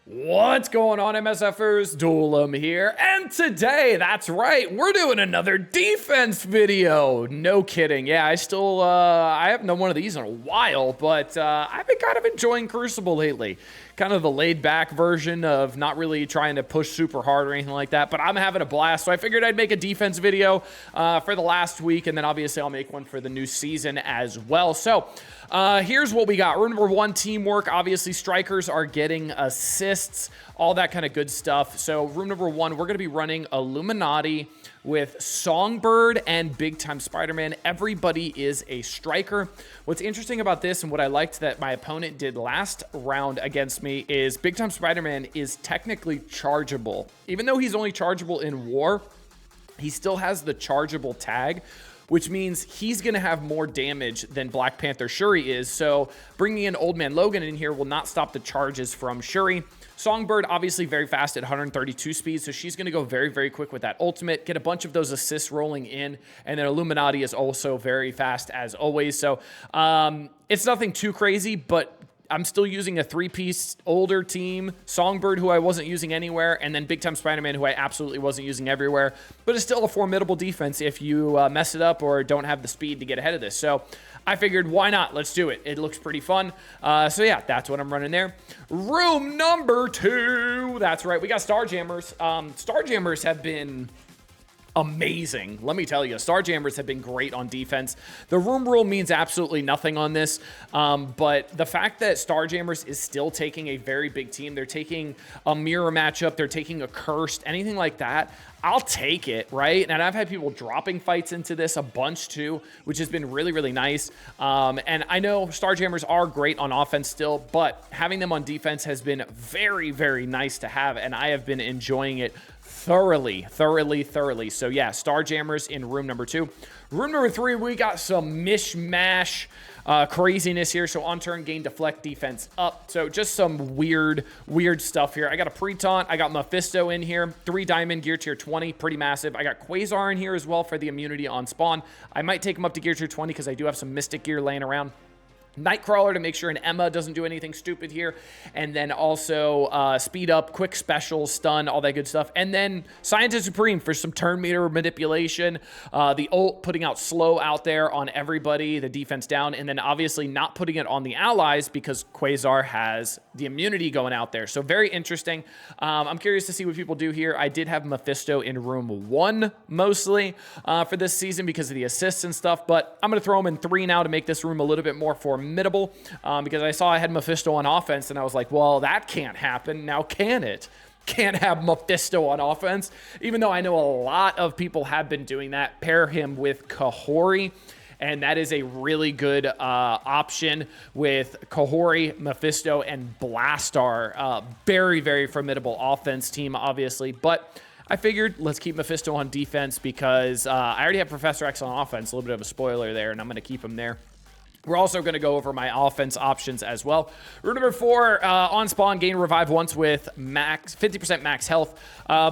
What's going on, MSFers? Duelam here, and today, that's right, we're doing another defense video. No kidding. Yeah, I haven't done one of these in a while, but I've been kind of enjoying Crucible lately. Kind of the laid-back version of not really trying to push super hard or anything like that, but I'm having a blast, so I figured I'd make a defense video for the last week, and then obviously I'll make one for the new season as well. So, here's what we got. Room number one, teamwork. Obviously, strikers are getting assists, all that kind of good stuff. So, room number one, we're going to be running Illuminati with Songbird and Big Time Spider-Man. Everybody is a striker. What's interesting about this and what I liked that my opponent did last round against me is Big Time Spider-Man is technically chargeable. Even though he's only chargeable in war, he still has the chargeable tag, which means he's going to have more damage than Black Panther Shuri is. So bringing in Old Man Logan in here will not stop the charges from Shuri. Songbird, obviously very fast at 132 speed, so she's going to go very, very quick with that ultimate, get a bunch of those assists rolling in, and then Illuminati is also very fast as always. So it's nothing too crazy, but I'm still using a three-piece older team, Songbird, who I wasn't using anywhere, and then Big Time Spider-Man, who I absolutely wasn't using everywhere. But it's still a formidable defense if you mess it up or don't have the speed to get ahead of this. So I figured, why not? Let's do it. It looks pretty fun. So yeah, that's what I'm running there. Room number two. That's right. We got Starjammers. Starjammers have been amazing. Let me tell you, Starjammers have been great on defense. The room rule means absolutely nothing on this, but the fact that Starjammers is still taking a very big team, they're taking a mirror matchup, they're taking a cursed, anything like that, I'll take it, right? And I've had people dropping fights into this a bunch too, which has been really, really nice. And I know Starjammers are great on offense still, but having them on defense has been very, very nice to have, and I have been enjoying it thoroughly. So yeah, Starjammers in room number two. Room number three, we got some mishmash craziness here. So on turn, gain, deflect, defense up. So just some weird stuff here. I got a pre-taunt. I got Mephisto in here. 3 diamond, gear tier 20, pretty massive. I got Quasar in here as well for the immunity on spawn. I might take him up to gear tier 20 because I do have some mystic gear laying around. Nightcrawler to make sure an Emma doesn't do anything stupid here. And then also speed up, quick special, stun, all that good stuff. And then Scientist Supreme for some turn meter manipulation. The ult putting out slow out there on everybody, the defense down. And then obviously not putting it on the allies because Quasar has the immunity going out there. So very interesting. I'm curious to see what people do here. I did have Mephisto in room 1 mostly for this season because of the assists and stuff. But I'm going to throw him in 3 now to make this room a little bit more formidable because I saw I had Mephisto on offense and I was like, well, that can't happen. Now can it? Can't have Mephisto on offense, even though I know a lot of people have been doing that. Pair him with Kahori, and that is a really good option with Kahori, Mephisto, and Blastar. Very, very formidable offense team, obviously, but I figured let's keep Mephisto on defense because I already have Professor X on offense. A little bit of a spoiler there, and I'm going to keep him there. We're also going to go over my offense options as well. Room number 4, on spawn, gain revive once with 50% max health.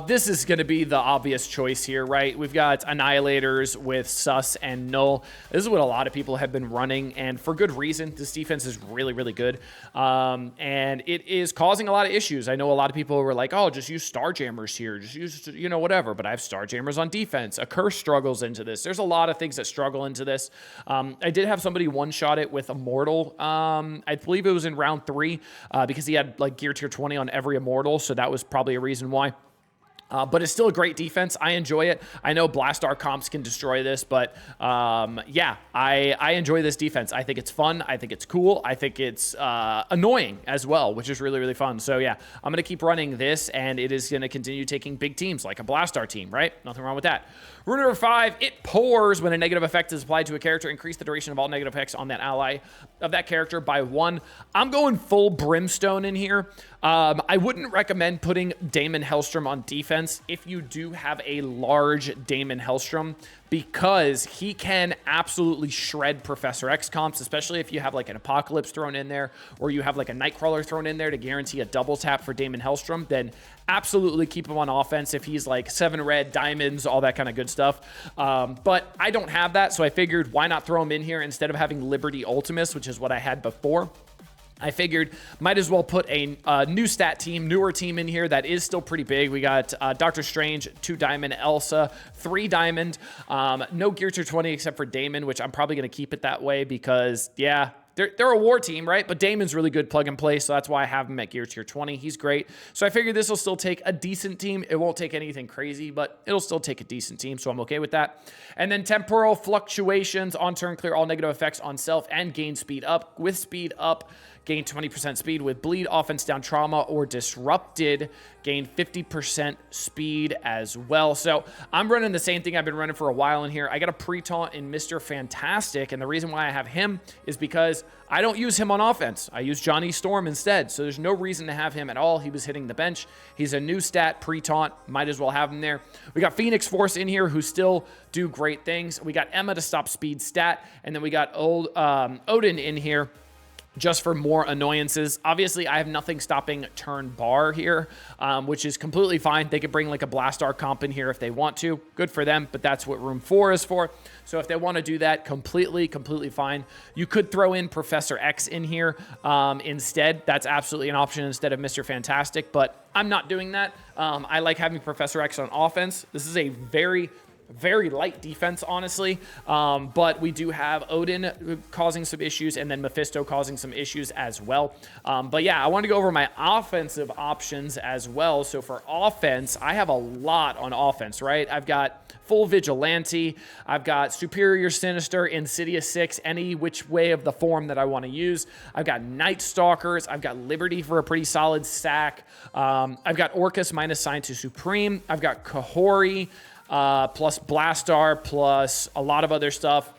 This is going to be the obvious choice here, right? We've got Annihilators with Sus and Null. This is what a lot of people have been running, and for good reason. This defense is really, really good, and it is causing a lot of issues. I know a lot of people were like, oh, just use Starjammers here. Just use, you know, whatever, but I have Starjammers on defense. A curse struggles into this. There's a lot of things that struggle into this. I did have somebody one-shot it with Immortal. I believe it was in round 3 because he had like gear tier 20 on every Immortal, so that was probably a reason why. But it's still a great defense. I enjoy it. I know Blastar comps can destroy this, but yeah, I enjoy this defense. I think it's fun. I think it's cool. I think it's annoying as well, which is really, really fun. So yeah, I'm going to keep running this, and it is going to continue taking big teams like a Blastar team, right? Nothing wrong with that. Rule number 5, it pours when a negative effect is applied to a character. Increase the duration of all negative effects on that ally of that character by 1. I'm going full Brimstone in here. I wouldn't recommend putting Damon Hellstrom on defense if you do have a large Damon Hellstrom, because he can absolutely shred Professor X comps, especially if you have like an Apocalypse thrown in there, or you have like a Nightcrawler thrown in there to guarantee a double tap for Damon Hellstrom. Then absolutely keep him on offense if he's like 7 red, diamonds, all that kind of good stuff. But I don't have that, so I figured why not throw him in here instead of having Liberty Ultimus, which is what I had before. I figured might as well put a new stat team, newer team in here that is still pretty big. We got Doctor Strange, 2 diamond, Elsa, 3 diamond, no gear tier 20 except for Damon, which I'm probably going to keep it that way because, yeah, they're a war team, right? But Damon's really good plug and play, so that's why I have him at gear tier 20. He's great. So I figured this will still take a decent team. It won't take anything crazy, but it'll still take a decent team, so I'm okay with that. And then temporal fluctuations, on turn clear all negative effects on self and gain speed up. With speed up, gain 20% speed. With bleed, offense down, trauma, or disrupted, gain 50% speed as well. So I'm running the same thing I've been running for a while in here. I got a pre-taunt in Mr. Fantastic, and the reason why I have him is because I don't use him on offense. I use Johnny Storm instead, so there's no reason to have him at all. He was hitting the bench. He's a new stat, pre-taunt. Might as well have him there. We got Phoenix Force in here who still do great things. We got Emma to stop speed stat, and then we got Odin in here just for more annoyances. Obviously, I have nothing stopping turn bar here, which is completely fine. They could bring like a Blastar comp in here if they want to. Good for them, but that's what room 4 is for. So if they want to do that, completely fine. You could throw in Professor X in here instead. That's absolutely an option instead of Mr. Fantastic, but I'm not doing that. I like having Professor X on offense. This is a very light defense, honestly, but we do have Odin causing some issues and then Mephisto causing some issues as well. But yeah, I want to go over my offensive options as well. So for offense, I have a lot on offense, right? I've got full Vigilante, I've got Superior Sinister, Insidious 6, any which way of the form that I want to use. I've got Night Stalkers, I've got Liberty for a pretty solid sack. I've got Orcus minus sign to Supreme. I've got Kahori, plus Blastar, plus a lot of other stuff.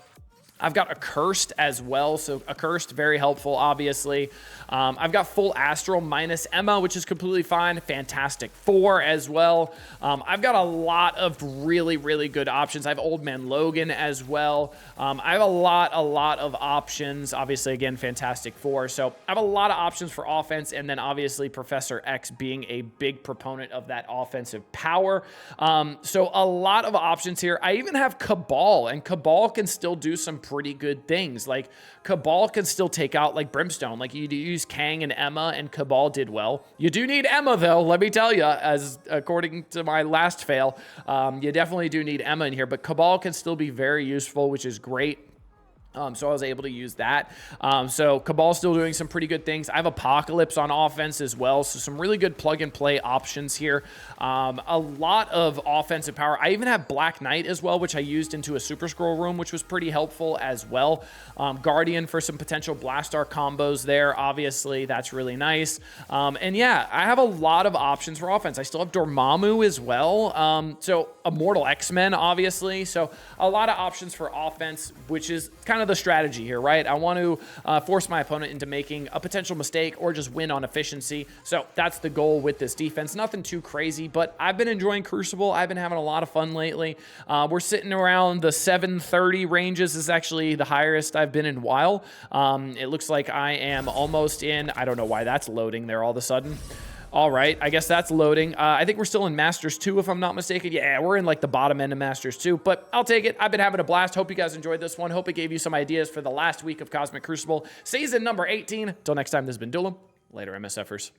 I've got Accursed as well, so Accursed, very helpful, obviously. I've got full Astral minus Emma, which is completely fine. Fantastic 4 as well. I've got a lot of really good options. I have Old Man Logan as well. I have a lot of options. Obviously, again, Fantastic 4. So I have a lot of options for offense, and then obviously Professor X being a big proponent of that offensive power. So a lot of options here. I even have Cabal, and Cabal can still do some pretty good things. Like Cabal can still take out like Brimstone. Like you use Kang and Emma, and Cabal did well. You do need Emma though, let me tell you, as according to my last fail, you definitely do need Emma in here, but Cabal can still be very useful, which is great. So I was able to use that. So Cabal's still doing some pretty good things. I have Apocalypse on offense as well. So some really good plug and play options here. A lot of offensive power. I even have Black Knight as well, which I used into a Super Scroll room, which was pretty helpful as well. Guardian for some potential Blastar combos there. Obviously, that's really nice. And yeah, I have a lot of options for offense. I still have Dormammu as well. So Immortal X-Men, obviously. So a lot of options for offense, which is kind of the strategy here, right? I want to force my opponent into making a potential mistake or just win on efficiency. So that's the goal with this defense. Nothing too crazy, but I've been enjoying Crucible. I've been having a lot of fun lately. We're sitting around the 730 ranges. This is actually the highest I've been in a while. It looks like I am almost in, I don't know why that's loading there all of a sudden. All right, I guess that's loading. I think we're still in Masters 2, if I'm not mistaken. Yeah, we're in like the bottom end of Masters 2, but I'll take it. I've been having a blast. Hope you guys enjoyed this one. Hope it gave you some ideas for the last week of Cosmic Crucible, season number 18. Till next time, this has been Duelim. Later, MSFers.